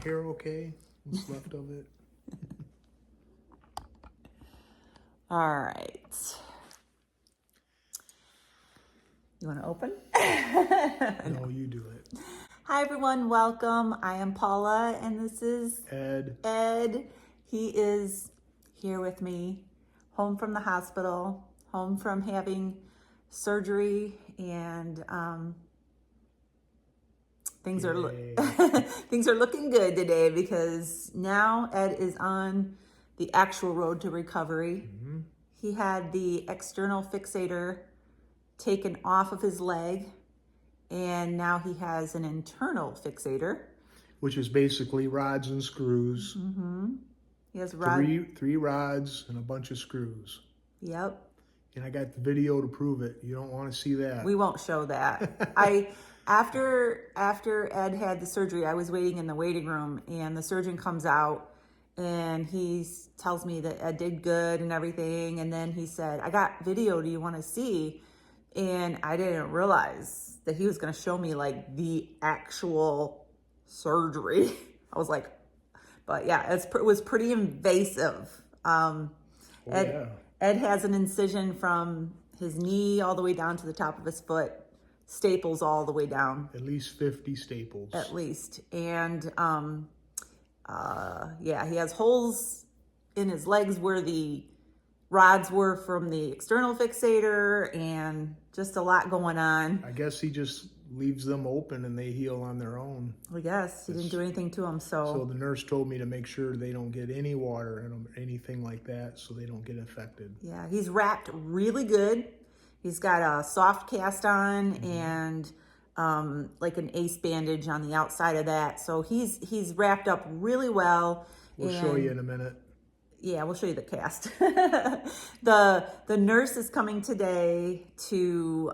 hair okay? What's left of it? All right. You want to open? No, you do it. Hi, everyone. Welcome. I am Paula, and this is Ed. He is here with me, home from the hospital, home from having surgery, and things are things are looking good today because now Ed is on the actual road to recovery. Mm-hmm. He had the external fixator taken off of his leg, and now he has an internal fixator, Which is basically rods and screws. Mm-hmm. He has three rods and a bunch of screws. Yep. And I got the video to prove it. You don't want to see that. We won't show that. After Ed had the surgery, I was waiting in the waiting room, and the surgeon comes out and he tells me that Ed did good and everything. And then he said, "I got video. Do you want to see?" And I didn't realize that he was going to show me like the actual surgery. I was like, but yeah, it was pretty invasive. Ed has an incision from his knee all the way down to the top of his foot, staples all the way down. At least 50 staples. At least. And he has holes in his legs where the rods were from the external fixator, and just a lot going on. I guess he just leaves them open and they heal on their own. I guess he didn't do anything to them. So the nurse told me to make sure they don't get any water in them, anything like that, so they don't get infected. Yeah, he's wrapped really good. He's got a soft cast on and like an ace bandage on the outside of that. So he's wrapped up really well. We'll show you in a minute. Yeah, we'll show you the cast. The nurse is coming today to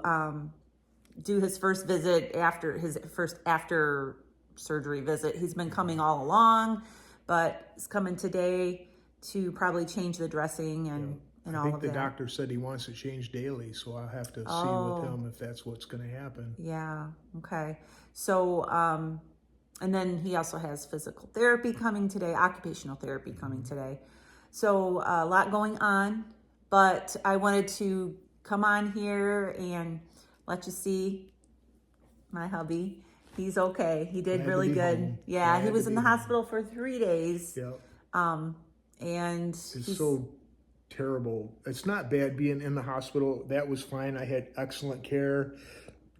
do his first visit after his first after surgery visit. He's been coming all along, but he's coming today to probably change the dressing and all of that. I think the doctor said he wants to change daily, so I'll have to see with him if that's what's going to happen. Yeah, okay. So, and then he also has physical therapy coming today, occupational therapy coming today. So a lot going on, but I wanted to come on here and let you see my hubby. He's okay. He did really good. Home. Yeah, he was in the hospital for 3 days. Yep. And it's so terrible. It's not bad being in the hospital. That was fine. I had excellent care.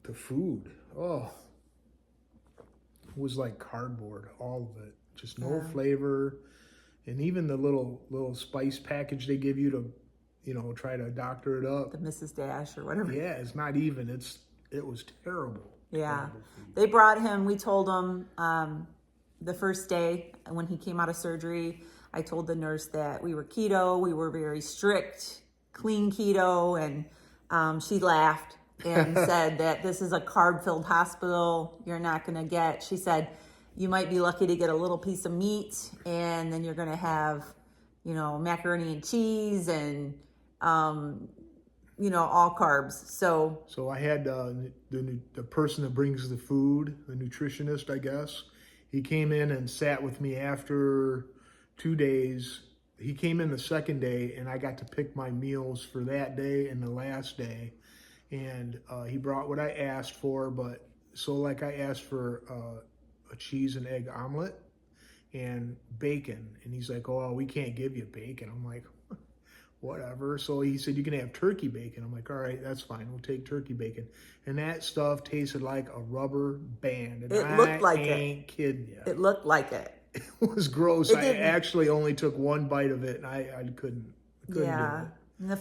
The food, it was like cardboard, all of it. Just no flavor. And even the little spice package they give you to, try to doctor it up. The Mrs. Dash or whatever. Yeah, it's not even. It was terrible. Yeah. Terrible food. They brought him, we told him the first day when he came out of surgery, I told the nurse that we were keto, we were very strict, clean keto, and she laughed and said that this is a carb-filled hospital. You're not going to get, she said, you might be lucky to get a little piece of meat, and then you're going to have, macaroni and cheese and, all carbs. So I had the person that brings the food, the nutritionist, I guess. He came in and sat with me after 2 days. He came in the second day, and I got to pick my meals for that day and the last day. And he brought what I asked for, I asked for a cheese and egg omelet and bacon. And he's like, "Oh, we can't give you bacon." I'm like, whatever. So he said, "You can have turkey bacon." I'm like, "All right, that's fine. We'll take turkey bacon." And that stuff tasted like a rubber band. And it looked like it. I ain't kidding you. It looked like it. It was gross. I actually only took one bite of it, and I couldn't do it. And the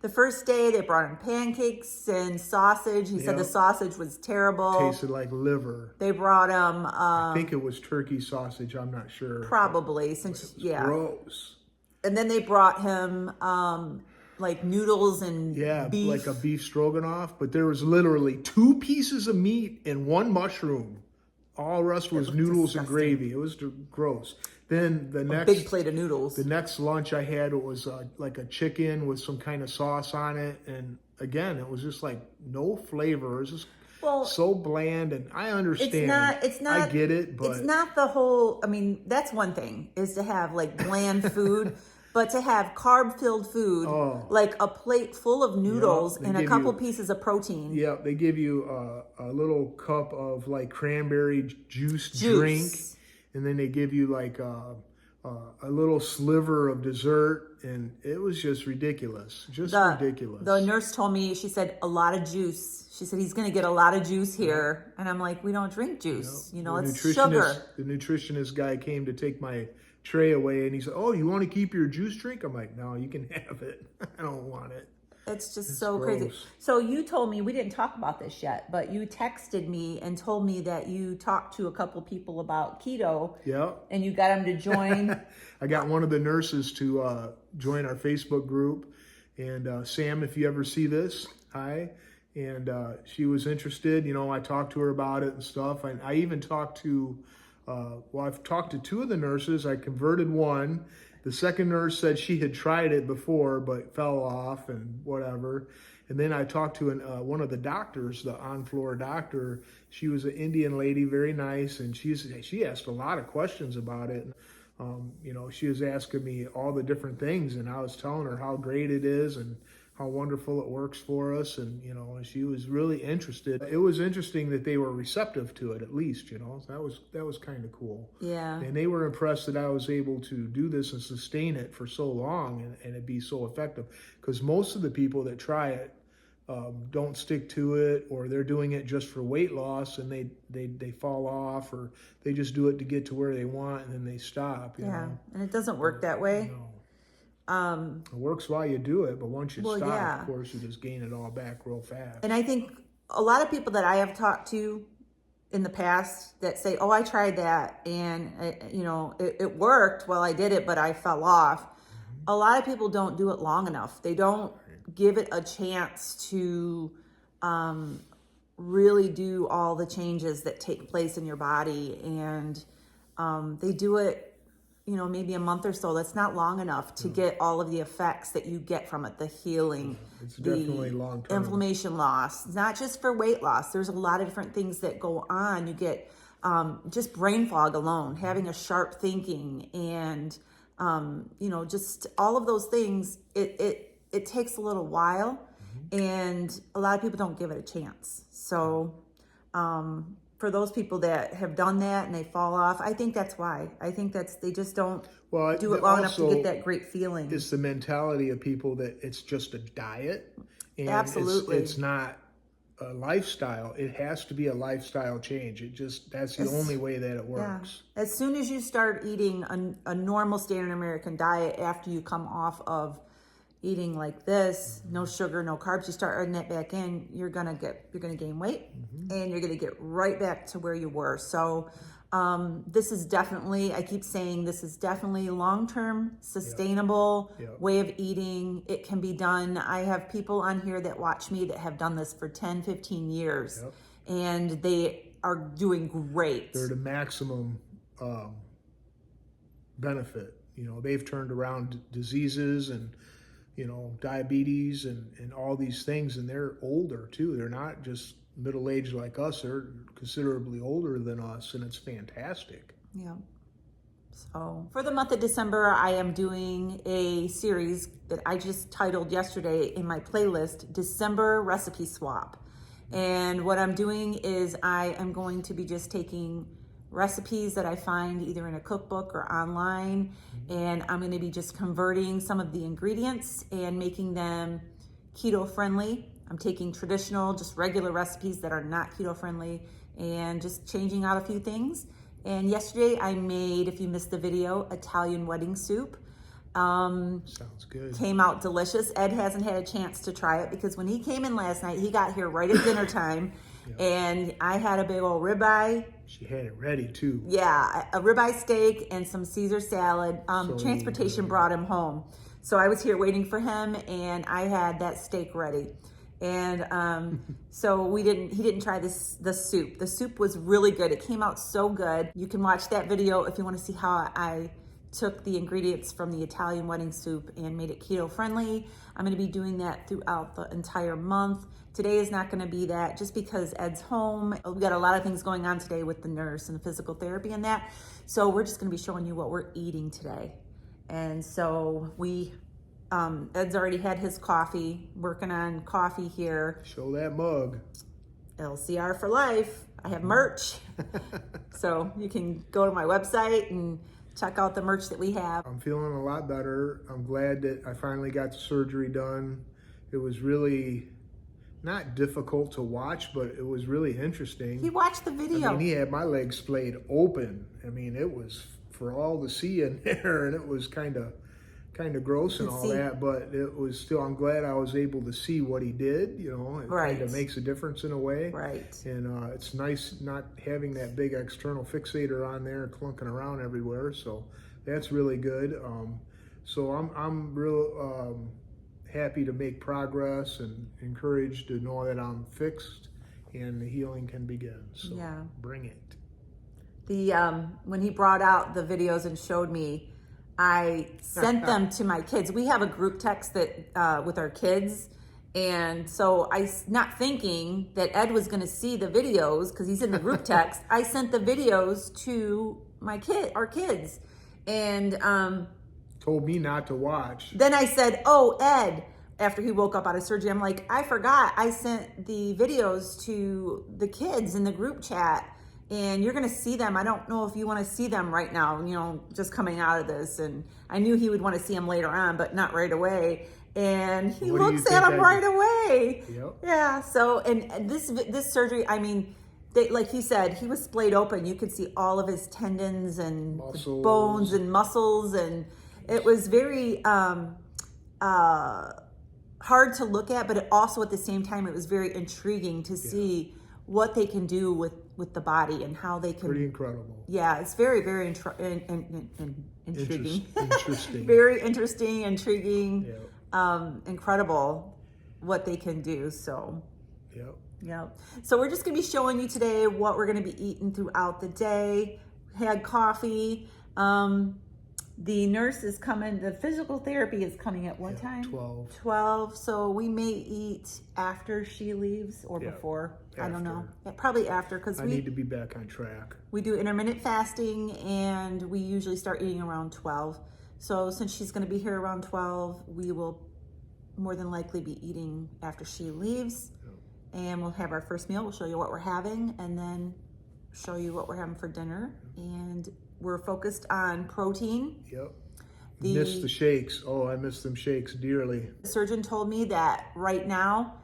first day they brought him pancakes and sausage. He said the sausage was terrible. Tasted like liver. They brought him I think it was turkey sausage. I'm not sure. Probably gross. And then they brought him like noodles and beef. Like a beef stroganoff, but there was literally 2 pieces of meat and 1 mushroom. All the rest was noodles and gravy. It was gross. Then the next big plate of noodles. The next lunch I had was like a chicken with some kind of sauce on it, and again, it was just like no flavor. It was just Well, so bland, and I understand. I get it, but it's not the whole, I mean, that's one thing, is to have like bland food, but to have carb-filled food, like a plate full of noodles and a couple pieces of protein. Yeah, they give you a little cup of like cranberry juice drink, and then they give you like a little sliver of dessert, and it was just ridiculous. Ridiculous. The nurse told me, she said, a lot of juice. She said, he's going to get a lot of juice here. And I'm like, we don't drink juice. You know, it's sugar. The nutritionist guy came to take my tray away, and he said, oh, you want to keep your juice drink? I'm like, no, you can have it. I don't want it. It's just so crazy. So you told me, we didn't talk about this yet, but you texted me and told me that you talked to a couple people about keto. Yeah. And you got them to join. I got one of the nurses to join our Facebook group. And Sam, if you ever see this, hi. And she was interested. You know, I talked to her about it and stuff. And I even talked to, I've talked to two of the nurses. I converted one. The second nurse said she had tried it before, but fell off and whatever. And then I talked to one of the doctors, the on-floor doctor. She was an Indian lady, very nice, and she asked a lot of questions about it. You know, she was asking me all the different things, and I was telling her how great it is and how wonderful it works for us, and you know, she was really interested. It was interesting that they were receptive to it, at least, you know. That was kind of cool. Yeah. And they were impressed that I was able to do this and sustain it for so long and it be so effective. Because most of the people that try it don't stick to it, or they're doing it just for weight loss and they fall off, or they just do it to get to where they want and then they stop. You know? And it doesn't work that way. No. It works while you do it, but once you stop, yeah. Of course, you just gain it all back real fast. And I think a lot of people that I have talked to in the past that say, oh, I tried that and you know, it worked while I did it, but I fell off. Mm-hmm. A lot of people don't do it long enough. They don't give it a chance to really do all the changes that take place in your body. And they do it, you know, maybe a month or so. That's not long enough to get all of the effects that you get from it, the healing, it's definitely long-term. Inflammation loss, not just for weight loss. There's a lot of different things that go on. You get just brain fog alone, having a sharp thinking, and you know, just all of those things. It takes a little while, and a lot of people don't give it a chance. So for those people that have done that and they fall off, I think that's why. I think they just don't do it long enough to get that great feeling. It's the mentality of people that it's just a diet. And absolutely. It's not a lifestyle. It has to be a lifestyle change. That's the only way that it works. Yeah. As soon as you start eating a normal standard American diet, after you come off of eating like this, no sugar, no carbs, you start adding that back in, you're gonna gain weight, and you're gonna get right back to where you were. So this is definitely, I keep saying, this is definitely long-term, sustainable way of eating. It can be done. I have people on here that watch me that have done this for 10, 15 years, and they are doing great. They're the maximum benefit. You know, they've turned around diseases and, you know, diabetes and all these things, and they're older too. They're not just middle-aged like us. They're considerably older than us, and it's fantastic. Yeah. So for the month of December, I am doing a series that I just titled yesterday in my playlist, December Recipe Swap. And what I'm doing is I am going to be just taking recipes that I find either in a cookbook or online, and I'm going to be just converting some of the ingredients and making them keto friendly. I'm taking traditional, just regular recipes that are not keto friendly, and just changing out a few things. And yesterday I made, if you missed the video, Italian wedding soup. Sounds good. Came out delicious. Ed hasn't had a chance to try it because when he came in last night, he got here right at dinner time. And I had a big old ribeye. She had it ready too. Yeah, a ribeye steak and some Caesar salad. Transportation brought him home. So I was here waiting for him, and I had that steak ready. And so he didn't try the soup. The soup was really good. It came out so good. You can watch that video if you want to see how I took the ingredients from the Italian wedding soup and made it keto friendly. I'm going to be doing that throughout the entire month. Today is not going to be that, just because Ed's home. We got a lot of things going on today with the nurse and the physical therapy and that. So we're just going to be showing you what we're eating today. And so Ed's already had his coffee, working on coffee here. Show that mug. LCR for life. I have merch. So you can go to my website and check out the merch that we have. I'm feeling a lot better. I'm glad that I finally got the surgery done. It was really not difficult to watch, but it was really interesting. He watched the video. I mean, he had my legs splayed open. I mean, it was for all to see in there, and it was kind of gross and all that, but it was still, I'm glad I was able to see what he did, you know. It kind of makes a difference in a way. Right. And it's nice not having that big external fixator on there clunking around everywhere, so that's really good. So I'm real happy to make progress and encouraged to know that I'm fixed and the healing can begin. So yeah. Bring it. When he brought out the videos and showed me, I sent them to my kids. We have a group text that with our kids, and so not thinking that Ed was going to see the videos because he's in the group text. I sent the videos to our kids, and told me not to watch. Then I said, "Oh, Ed." After he woke up out of surgery, I'm like, I forgot. I sent the videos to the kids in the group chat. And you're going to see them. I don't know if you want to see them right now, you know, just coming out of this. And I knew he would want to see them later on, but not right away. And he looks at them right away. Yep. Yeah. So, and this surgery, I mean, like he said, he was splayed open. You could see all of his tendons and bones and muscles. And it was very hard to look at, but it also at the same time, it was very intriguing to see what they can do with the body and how they can. Pretty incredible. Yeah, it's very, very intriguing. Interesting. Very interesting, intriguing, Yeah. Incredible what they can do. So, yeah. So we're just going to be showing you today what we're going to be eating throughout the day. Had coffee. The nurse is coming, the physical therapy is coming at what time? 12. So we may eat after she leaves or before. After. I don't know. Yeah, probably after, because I need to be back on track. We do intermittent fasting, and we usually start eating around 12. So since she's going to be here around 12, we will more than likely be eating after she leaves. And we'll have our first meal. We'll show you what we're having, and then show you what we're having for dinner. And we're focused on protein. Yep. Miss the shakes. Oh, I miss them shakes dearly. The surgeon told me that right now,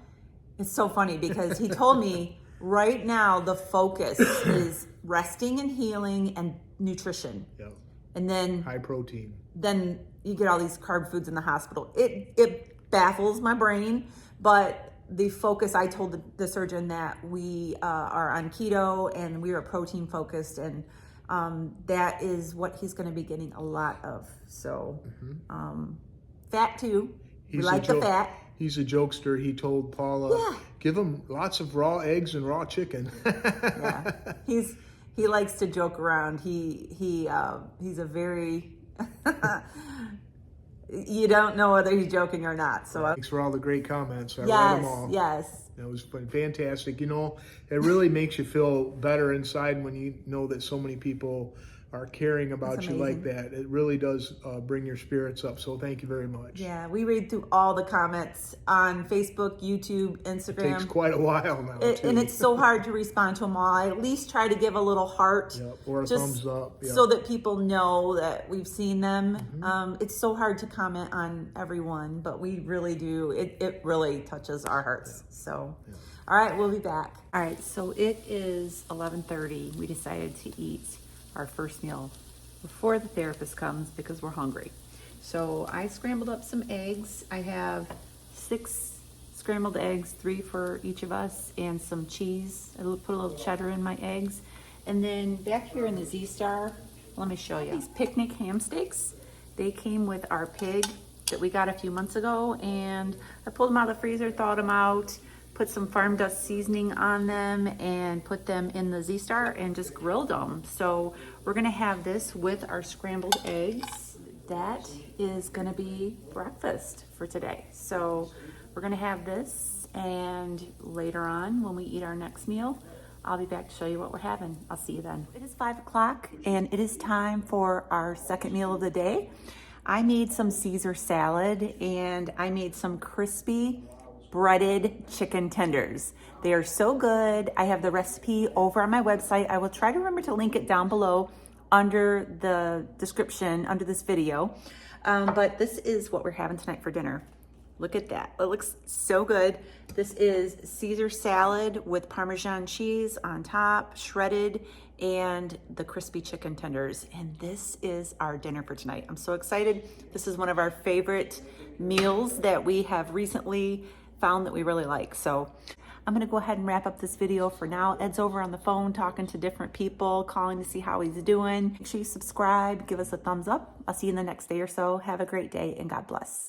it's so funny because he told me right now the focus is resting and healing and nutrition. Yep. And then high protein. Then you get all these carb foods in the hospital. It baffles my brain, but the focus, I told the surgeon that we are on keto and we are protein focused, and that is what he's going to be getting a lot of. So, fat too. We like the fat. He's a jokester. He told Paula, give him lots of raw eggs and raw chicken. Yeah, he likes to joke around. He's a very you don't know whether he's joking or not. So thanks for all the great comments. I read them all. Yes. That was fantastic. You know, it really makes you feel better inside when you know that so many people are caring about you like that. It really does bring your spirits up. So thank you very much. Yeah, we read through all the comments on Facebook, YouTube, Instagram. It takes quite a while now, too. And it's so hard to respond to them all. I at least try to give a little heart. Or a thumbs up. So that people know that we've seen them. It's so hard to comment on everyone, but we really do. It really touches our hearts. So, all right, we'll be back. All right, so it is 11:30. We decided to eat our first meal before the therapist comes because we're hungry. So I scrambled up some eggs. I have 6 scrambled eggs, 3 for each of us, and some cheese. I put a little cheddar in my eggs. And then back here in the Z-Star, let me show you. These picnic ham steaks, they came with our pig that we got a few months ago, and I pulled them out of the freezer, thawed them out, put some farm dust seasoning on them and put them in the Z-Star and just grilled them. So we're gonna have this with our scrambled eggs. That is gonna be breakfast for today. So we're gonna have this, and later on when we eat our next meal, I'll be back to show you what we're having. I'll see you then. It is 5 o'clock and it is time for our second meal of the day. I made some Caesar salad and I made some crispy breaded chicken tenders. They are so good. I have the recipe over on my website. I will try to remember to link it down below under the description under this video. But this is what we're having tonight for dinner. Look at that. It looks so good. This is Caesar salad with Parmesan cheese on top, shredded, and the crispy chicken tenders. And this is our dinner for tonight. I'm so excited. This is one of our favorite meals that we have recently found that we really like. So I'm gonna go ahead and wrap up this video for now. Ed's over on the phone talking to different people, calling to see how he's doing. Make sure you subscribe, give us a thumbs up. I'll see you in the next day or so. Have a great day and God bless.